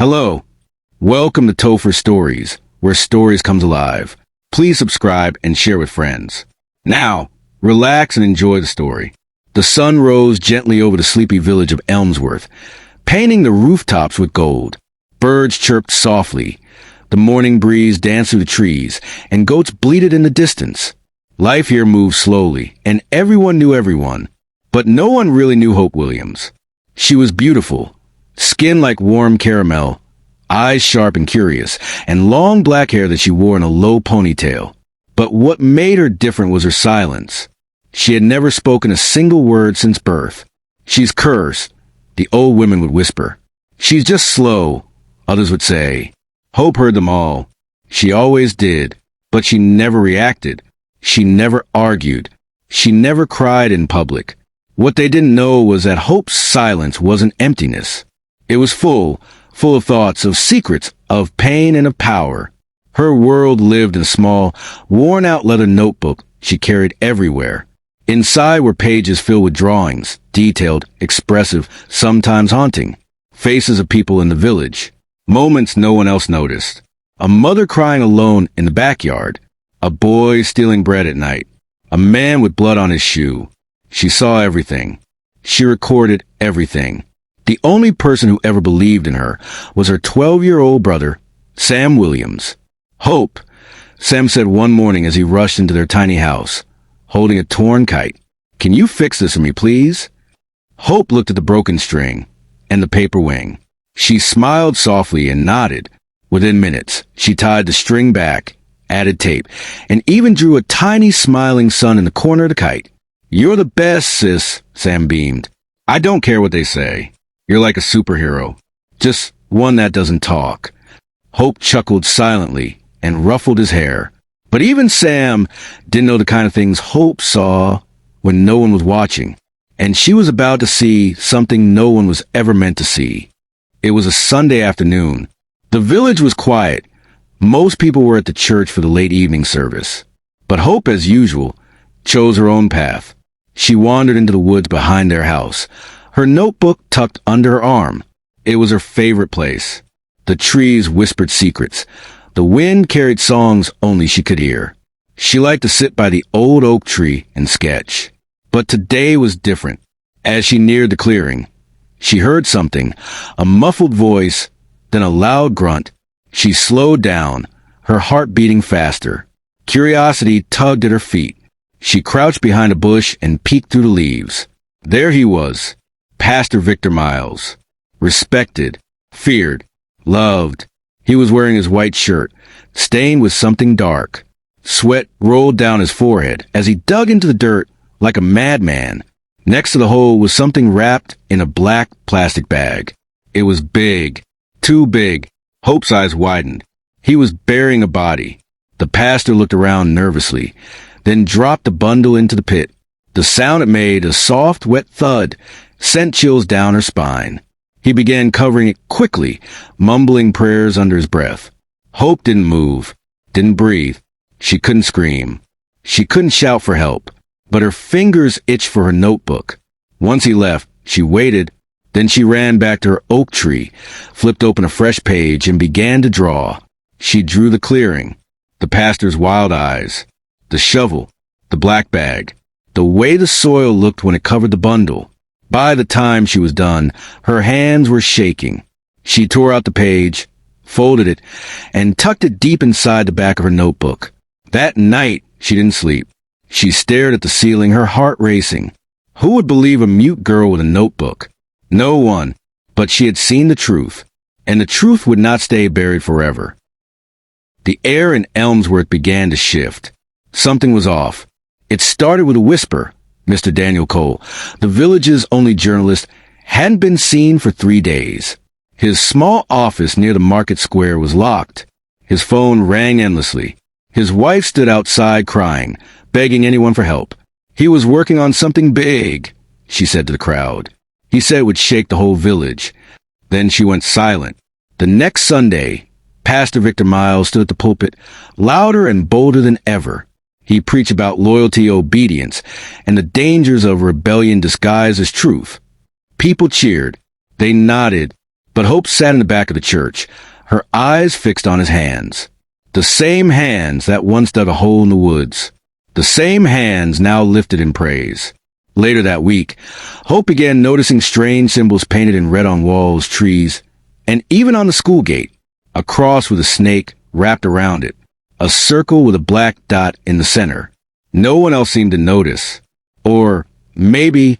Hello. Welcome to TOPHER'S Stories, where stories comes alive. Please subscribe and share with friends. Now, relax and enjoy the story. The sun rose gently over the sleepy village of Elmsworth, painting the rooftops with gold. Birds chirped softly. The morning breeze danced through the trees, and goats bleated in the distance. Life here moved slowly, and everyone knew everyone. But no one really knew Hope Williams. She was beautiful, skin like warm caramel, eyes sharp and curious, and long black hair that she wore in a low ponytail. But what made her different was her silence. She had never spoken a single word since birth. "She's cursed," the old women would whisper. "She's just slow," others would say. Hope heard them all. She always did, but she never reacted. She never argued. She never cried in public. What they didn't know was that Hope's silence wasn't emptiness. It was full of thoughts, of secrets, of pain, and of power. Her world lived in a small, worn-out leather notebook she carried everywhere. Inside were pages filled with drawings, detailed, expressive, sometimes haunting. Faces of people in the village. Moments no one else noticed. A mother crying alone in the backyard. A boy stealing bread at night. A man with blood on his shoe. She saw everything. She recorded everything. The only person who ever believed in her was her 12-year-old brother, Sam Williams. "Hope," Sam said one morning as he rushed into their tiny house, holding a torn kite. "Can you fix this for me, please?" Hope looked at the broken string and the paper wing. She smiled softly and nodded. Within minutes, she tied the string back, added tape, and even drew a tiny smiling sun in the corner of the kite. "You're the best, sis," Sam beamed. "I don't care what they say. You're like a superhero. Just one that doesn't talk." Hope chuckled silently and ruffled his hair. But even Sam didn't know the kind of things Hope saw when no one was watching. And she was about to see something no one was ever meant to see. It was a Sunday afternoon. The village was quiet. Most people were at the church for the late evening service. But Hope, as usual, chose her own path. She wandered into the woods behind their house, her notebook tucked under her arm. It was her favorite place. The trees whispered secrets. The wind carried songs only she could hear. She liked to sit by the old oak tree and sketch. But today was different. As she neared the clearing, she heard something, a muffled voice, then a loud grunt. She slowed down, her heart beating faster. Curiosity tugged at her feet. She crouched behind a bush and peeked through the leaves. There he was, Pastor Victor Miles. Respected, feared, loved. He was wearing his white shirt, stained with something dark. Sweat rolled down his forehead as he dug into the dirt like a madman. Next to the hole was something wrapped in a black plastic bag. It was big, too big. Hope's eyes widened. He was burying a body. The pastor looked around nervously, then dropped the bundle into the pit. The sound it made, a soft, wet thud, sent chills down her spine. He began covering it quickly, mumbling prayers under his breath. Hope didn't move, didn't breathe. She couldn't scream. She couldn't shout for help, but her fingers itched for her notebook. Once he left, she waited. Then she ran back to her oak tree, flipped open a fresh page, and began to draw. She drew the clearing, the pastor's wild eyes, the shovel, the black bag, the way the soil looked when it covered the bundle. By the time she was done, her hands were shaking. She tore out the page, folded it, and tucked it deep inside the back of her notebook. That night, she didn't sleep. She stared at the ceiling, her heart racing. Who would believe a mute girl with a notebook? No one. But she had seen the truth, and the truth would not stay buried forever. The air in Elmsworth began to shift. Something was off. It started with a whisper. Mr. Daniel Cole, the village's only journalist, hadn't been seen for 3 days. His small office near the market square was locked. His phone rang endlessly. His wife stood outside crying, begging anyone for help. He was working on something big, she said to the crowd. He said it would shake the whole village. Then she went silent. The next Sunday, Pastor Victor Miles stood at the pulpit, louder and bolder than ever. He preached about loyalty, obedience, and the dangers of rebellion disguised as truth. People cheered. They nodded. But Hope sat in the back of the church, her eyes fixed on his hands. The same hands that once dug a hole in the woods. The same hands now lifted in praise. Later that week, Hope began noticing strange symbols painted in red on walls, trees, and even on the school gate. A cross with a snake wrapped around it. A circle with a black dot in the center. No one else seemed to notice. Or maybe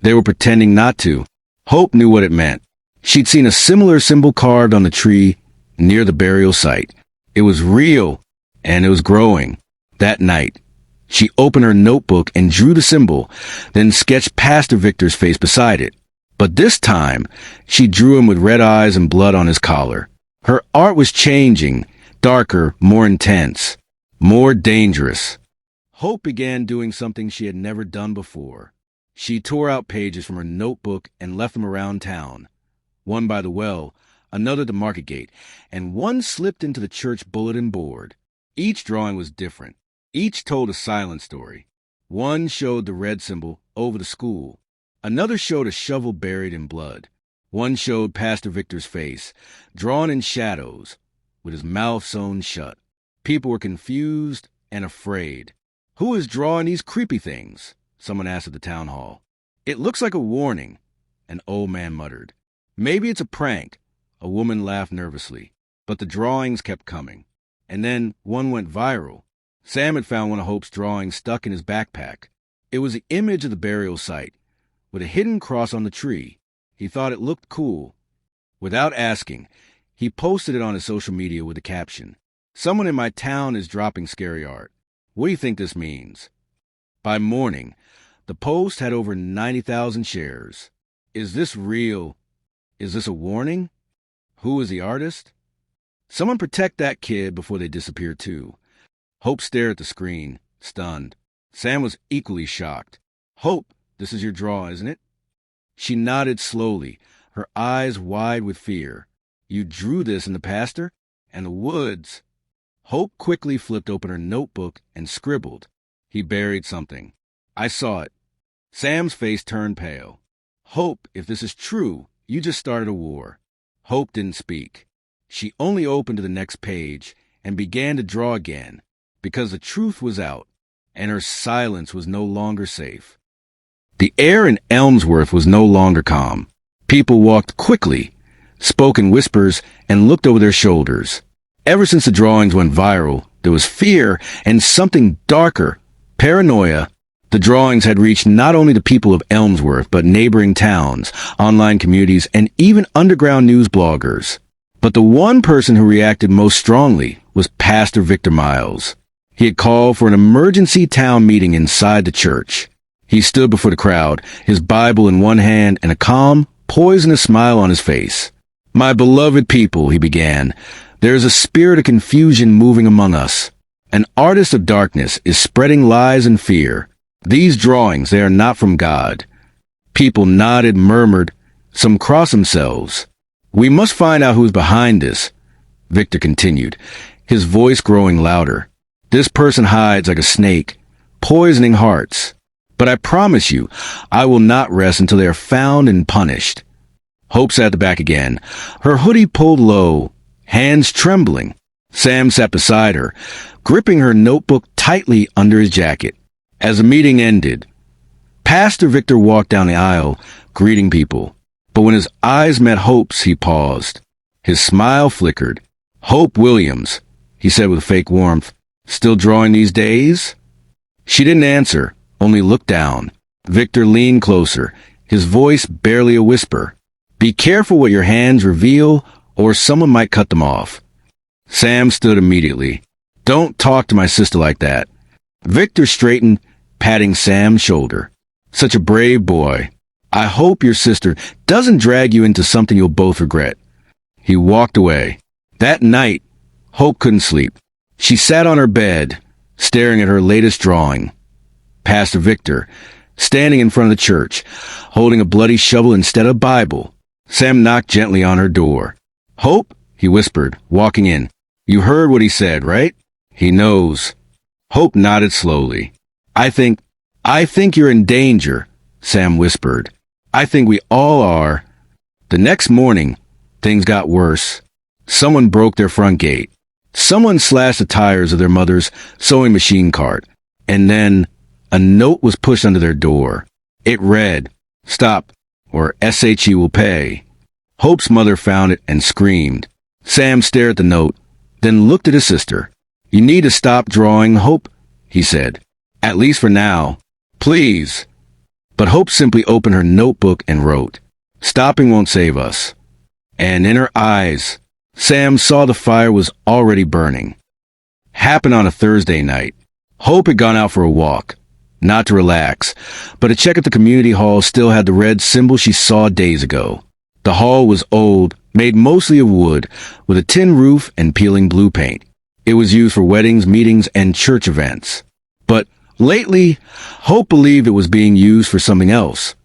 they were pretending not to. Hope knew what it meant. She'd seen a similar symbol carved on the tree near the burial site. It was real, and it was growing. That night, she opened her notebook and drew the symbol, then sketched Pastor Victor's face beside it. But this time, she drew him with red eyes and blood on his collar. Her art was changing, darker, more intense, more dangerous. Hope began doing something she had never done before. She tore out pages from her notebook and left them around town. One by the well, another at the market gate, and one slipped into the church bulletin board. Each drawing was different. Each told a silent story. One showed the red symbol over the school. Another showed a shovel buried in blood. One showed Pastor Victor's face, drawn in shadows, with his mouth sewn shut. People were confused and afraid. "Who is drawing these creepy things?" someone asked at the town hall. "It looks like a warning," an old man muttered. "Maybe it's a prank," a woman laughed nervously. But the drawings kept coming. And then one went viral. Sam had found one of Hope's drawings stuck in his backpack. It was the image of the burial site, with a hidden cross on the tree. He thought it looked cool. Without asking, he posted it on his social media with the caption, "Someone in my town is dropping scary art. What do you think this means?" By morning, the post had over 90,000 shares. Is this real? Is this a warning? Who is the artist? Someone protect that kid before they disappear too. Hope stared at the screen, stunned. Sam was equally shocked. "Hope, this is your draw, isn't it?" She nodded slowly, her eyes wide with fear. "You drew this in the pastor? And the woods?" Hope quickly flipped open her notebook and scribbled. "He buried something. I saw it." Sam's face turned pale. "Hope, if this is true, you just started a war." Hope didn't speak. She only opened to the next page and began to draw again, because the truth was out, and her silence was no longer safe. The air in Elmsworth was no longer calm. People walked quickly, spoke in whispers, and looked over their shoulders. Ever since the drawings went viral, there was fear and something darker, paranoia. The drawings had reached not only the people of Elmsworth, but neighboring towns, online communities, and even underground news bloggers. But the one person who reacted most strongly was Pastor Victor Miles. He had called for an emergency town meeting inside the church. He stood before the crowd, his Bible in one hand and a calm, poisonous smile on his face. "My beloved people," he began, "there is a spirit of confusion moving among us. An artist of darkness is spreading lies and fear. These drawings, they are not from God." People nodded, murmured, some crossed themselves. "We must find out who is behind this," Victor continued, his voice growing louder. "This person hides like a snake, poisoning hearts. But I promise you, I will not rest until they are found and punished." Hope sat at the back again, her hoodie pulled low, hands trembling. Sam sat beside her, gripping her notebook tightly under his jacket. As the meeting ended, Pastor Victor walked down the aisle, greeting people. But when his eyes met Hope's, he paused. His smile flickered. "Hope Williams," he said with fake warmth, "still drawing these days?" She didn't answer, only looked down. Victor leaned closer, his voice barely a whisper. "Be careful what your hands reveal, or someone might cut them off." Sam stood immediately. "Don't talk to my sister like that." Victor straightened, patting Sam's shoulder. "Such a brave boy. I hope your sister doesn't drag you into something you'll both regret." He walked away. That night, Hope couldn't sleep. She sat on her bed, staring at her latest drawing. Pastor Victor, standing in front of the church, holding a bloody shovel instead of a Bible. Sam knocked gently on her door. "Hope," he whispered, walking in. "You heard what he said, right?" "He knows." Hope nodded slowly. I think you're in danger," Sam whispered. "I think we all are." The next morning, things got worse. Someone broke their front gate. Someone slashed the tires of their mother's sewing machine cart. And then a note was pushed under their door. It read, "Stop, or SHE will pay." Hope's mother found it and screamed. Sam stared at the note, then looked at his sister. "You need to stop drawing, Hope," he said. "At least for now. Please." But Hope simply opened her notebook and wrote, "Stopping won't save us." And in her eyes, Sam saw the fire was already burning. Happened on a Thursday night. Hope had gone out for a walk, not to relax, but to check if the community hall still had the red symbol she saw days ago. The hall was old, made mostly of wood, with a tin roof and peeling blue paint. It was used for weddings, meetings, and church events. But lately, Hope believed it was being used for something else.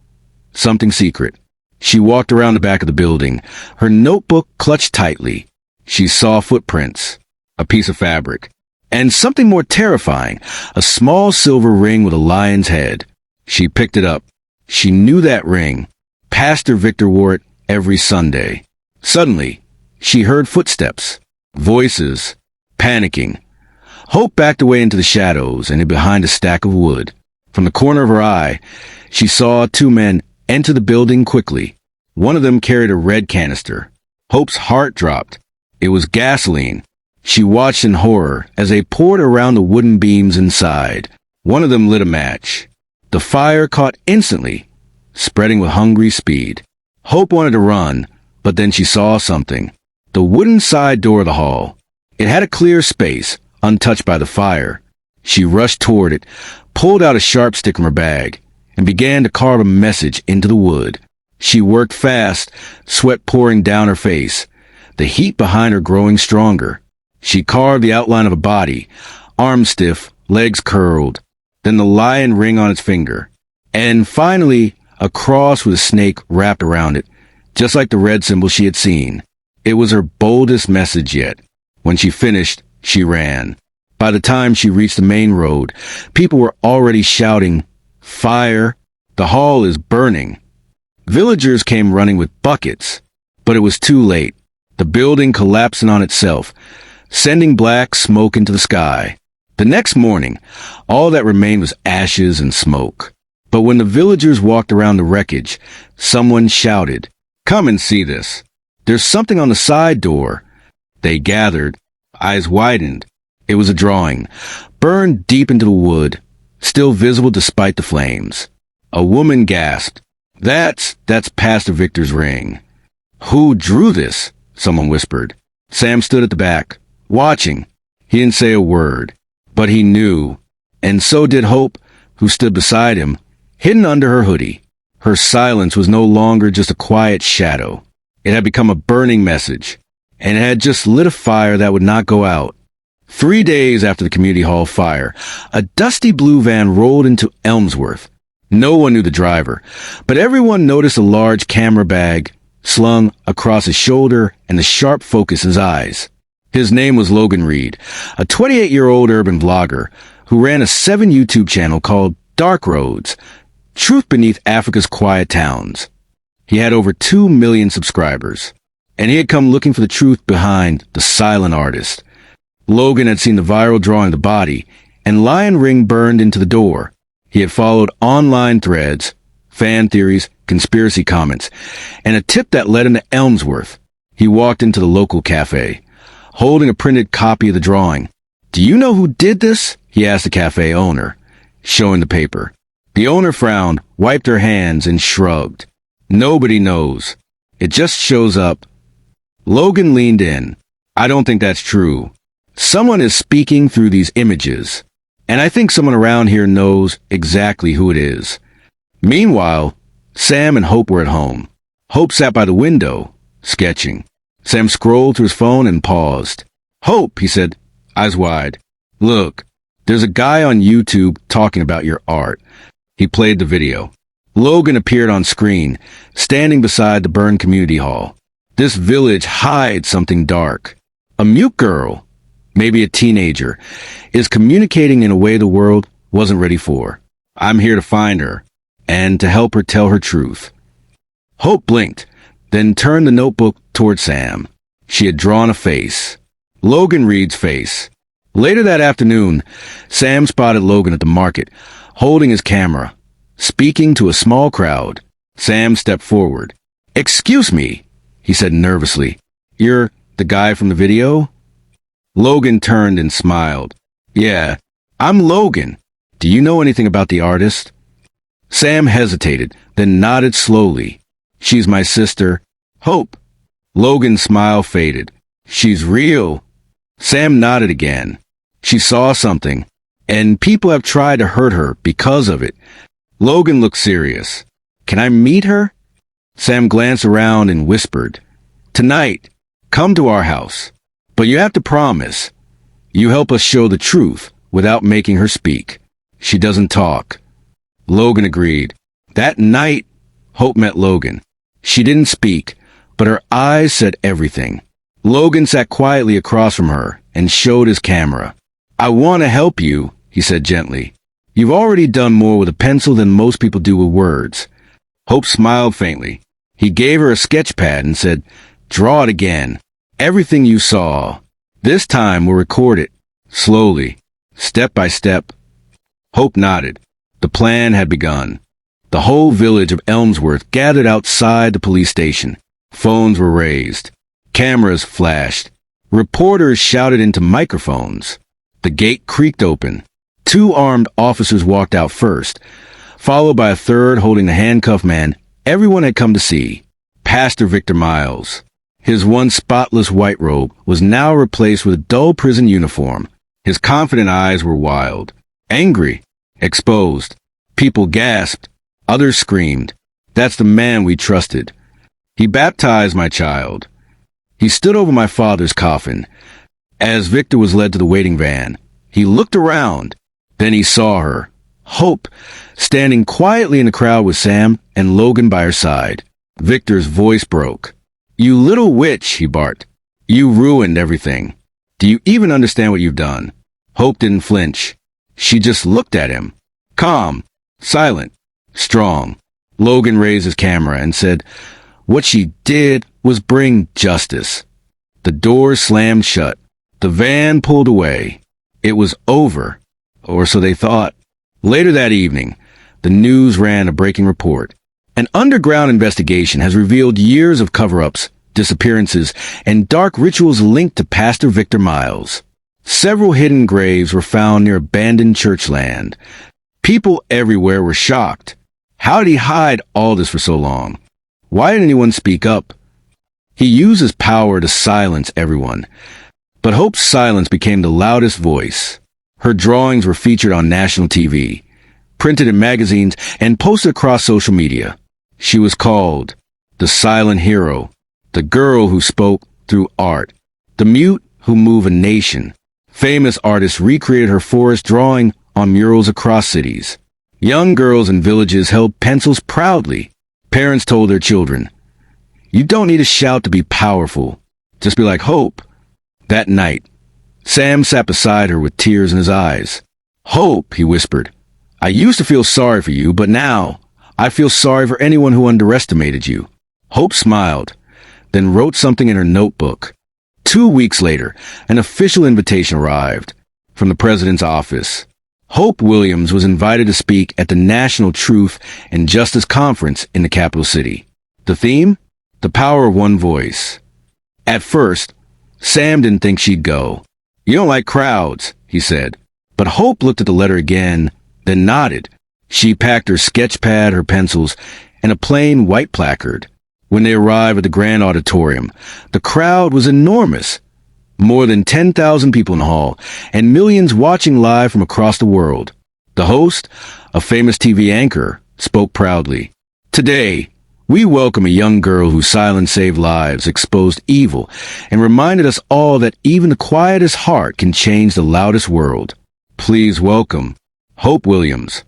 Something secret. She walked around the back of the building, her notebook clutched tightly. She saw footprints, a piece of fabric, and something more terrifying, a small silver ring with a lion's head. She picked it up. She knew that ring. Pastor Victor wore it every Sunday. Suddenly, she heard footsteps, voices, panicking. Hope backed away into the shadows and hid behind a stack of wood. From the corner of her eye, she saw two men enter the building quickly. One of them carried a red canister. Hope's heart dropped. It was gasoline. She watched in horror as they poured around the wooden beams inside. One of them lit a match. The fire caught instantly, spreading with hungry speed. Hope wanted to run, but then she saw something. The wooden side door of the hall. It had a clear space, untouched by the fire. She rushed toward it, pulled out a sharp stick from her bag, and began to carve a message into the wood. She worked fast, sweat pouring down her face, the heat behind her growing stronger. She carved the outline of a body, arms stiff, legs curled, then the lion ring on its finger, and finally a cross with a snake wrapped around it, just like the red symbol she had seen. It was her boldest message yet. When she finished, she ran. By the time she reached the main road, people were already shouting, "Fire! The hall is burning!" Villagers came running with buckets, but it was too late. The building collapsing on itself, sending black smoke into the sky. The next morning, all that remained was ashes and smoke. But when the villagers walked around the wreckage, someone shouted, "Come and see this. There's something on the side door." They gathered, eyes widened. It was a drawing, burned deep into the wood, still visible despite the flames. A woman gasped, That's Pastor Victor's ring." "Who drew this?" someone whispered. Sam stood at the back, watching. He didn't say a word, but he knew. And so did Hope, who stood beside him, hidden under her hoodie. Her silence was no longer just a quiet shadow. It had become a burning message, and it had just lit a fire that would not go out. 3 days after the community hall fire, a dusty blue van rolled into Elmsworth. No one knew the driver, but everyone noticed a large camera bag slung across his shoulder and the sharp focus in his eyes. His name was Logan Reed, a 28-year-old urban vlogger who ran a 7 YouTube channel called Dark Roads, Truth Beneath Africa's Quiet Towns. He had over 2 million subscribers, and he had come looking for the truth behind the silent artist. Logan had seen the viral drawing of the body, and lion ring burned into the door. He had followed online threads, fan theories, conspiracy comments, and a tip that led him to Elmsworth. He walked into the local cafe, holding a printed copy of the drawing. "Do you know who did this?" he asked the cafe owner, showing the paper. The owner frowned, wiped her hands, and shrugged. "Nobody knows. It just shows up." Logan leaned in. "I don't think that's true. Someone is speaking through these images, and I think someone around here knows exactly who it is." Meanwhile, Sam and Hope were at home. Hope sat by the window, sketching. Sam scrolled through his phone and paused. "Hope," he said, eyes wide. "Look, there's a guy on YouTube talking about your art." He played the video. Logan appeared on screen, standing beside the burned community hall. This village hides something dark. A mute girl, maybe a teenager, is communicating in a way the world wasn't ready for. I'm here to find her, and to help her tell her truth. Hope blinked, then turned the notebook toward Sam. She had drawn a face. Logan Reed's face. Later that afternoon, Sam spotted Logan at the market, holding his camera, speaking to a small crowd. Sam stepped forward. "Excuse me," he said nervously. "You're the guy from the video?" Logan turned and smiled. "Yeah, I'm Logan. Do you know anything about the artist?" Sam hesitated, then nodded slowly. "She's my sister, Hope." Logan's smile faded. "She's real." Sam nodded again. "She saw something, and people have tried to hurt her because of it." Logan looked serious. "Can I meet her?" Sam glanced around and whispered, "Tonight, come to our house. But you have to promise. You help us show the truth without making her speak. She doesn't talk." Logan agreed. That night, Hope met Logan. She didn't speak, but her eyes said everything. Logan sat quietly across from her and showed his camera. "I want to help you," he said gently. "You've already done more with a pencil than most people do with words." Hope smiled faintly. He gave her a sketch pad and said, "Draw it again. Everything you saw. This time we'll record it. Slowly. Step by step." Hope nodded. The plan had begun. The whole village of Elmsworth gathered outside the police station. Phones were raised. Cameras flashed. Reporters shouted into microphones. The gate creaked open. 2 armed officers walked out first, followed by a third holding the handcuffed man everyone had come to see, Pastor Victor Miles. His once spotless white robe was now replaced with a dull prison uniform. His confident eyes were wild, angry, exposed. People gasped. Others screamed. "That's the man we trusted. He baptized my child." He stood over my father's coffin. As Victor was led to the waiting van, he looked around. Then he saw her, Hope, standing quietly in the crowd with Sam and Logan by her side. Victor's voice broke. "You little witch," he barked. "You ruined everything. Do you even understand what you've done?" Hope didn't flinch. She just looked at him. Calm, silent, strong. Logan raised his camera and said, "What she did was bring justice." The door slammed shut. The van pulled away. It was over, or so they thought. Later that evening, the news ran a breaking report. An underground investigation has revealed years of cover-ups, disappearances, and dark rituals linked to Pastor Victor Miles. Several hidden graves were found near abandoned church land. People everywhere were shocked. How did he hide all this for so long? Why didn't anyone speak up? He used his power to silence everyone. But Hope's silence became the loudest voice. Her drawings were featured on national TV, printed in magazines, and posted across social media. She was called the silent hero, the girl who spoke through art, the mute who moved a nation. Famous artists recreated her forest drawing on murals across cities. Young girls in villages held pencils proudly. Parents told their children, "You don't need to shout to be powerful. Just be like Hope." That night, Sam sat beside her with tears in his eyes. "Hope," he whispered, "I used to feel sorry for you, but now I feel sorry for anyone who underestimated you." Hope smiled, then wrote something in her notebook. 2 weeks later, an official invitation arrived from the president's office. Hope Williams was invited to speak at the National Truth and Justice Conference in the capital city. The theme? The power of one voice. At first, Sam didn't think she'd go. "You don't like crowds," he said. But Hope looked at the letter again, then nodded. She packed her sketch pad, her pencils, and a plain white placard. When they arrived at the grand auditorium, the crowd was enormous. More than 10,000 people in the hall, and millions watching live from across the world. The host, a famous TV anchor, spoke proudly. "Today, we welcome a young girl whose silence saved lives, exposed evil, and reminded us all that even the quietest heart can change the loudest world. Please welcome Hope Williams."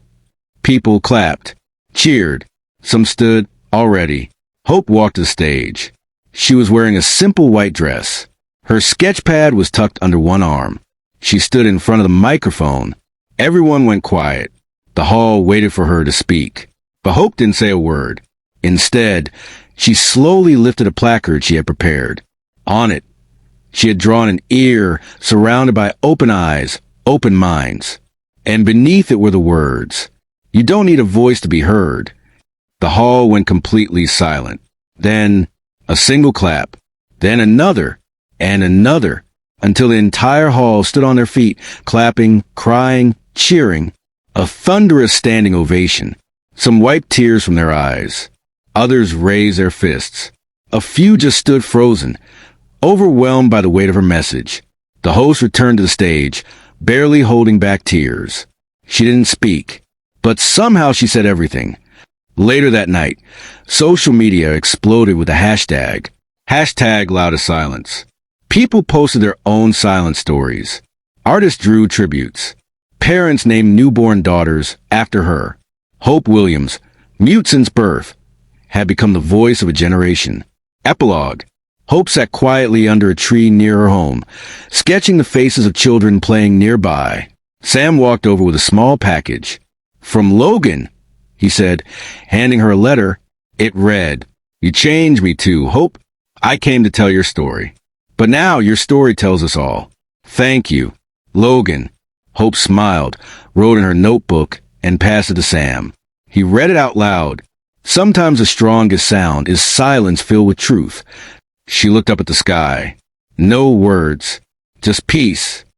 People clapped, cheered. Some stood already. Hope walked to the stage. She was wearing a simple white dress. Her sketch pad was tucked under one arm. She stood in front of the microphone. Everyone went quiet. The hall waited for her to speak. But Hope didn't say a word. Instead, She slowly lifted a placard she had prepared. On it, she had drawn an ear surrounded by open eyes, open minds. And beneath it were the words, "You don't need a voice to be heard." The hall went completely silent. Then a single clap, then another, and another, until the entire hall stood on their feet, clapping, crying, cheering. A thunderous standing ovation. Some wiped tears from their eyes. Others raised their fists. A few just stood frozen, overwhelmed by the weight of her message. The host returned to the stage, barely holding back tears. She didn't speak, but somehow she said everything. Later that night, social media exploded with the hashtag loudest silence. People posted their own silent stories. Artists drew tributes. Parents named newborn daughters after her. Hope Williams, mute since birth, had become the voice of a generation. Epilogue. Hope sat quietly under a tree near her home, sketching the faces of children playing nearby. Sam walked over with a small package. "From Logan," he said, handing her a letter. It read, "You changed me too, Hope. I came to tell your story. But now your story tells us all. Thank you, Logan." Hope smiled, wrote in her notebook, and passed it to Sam. He read it out loud. "Sometimes the strongest sound is silence filled with truth." She looked up at the sky. No words, just peace.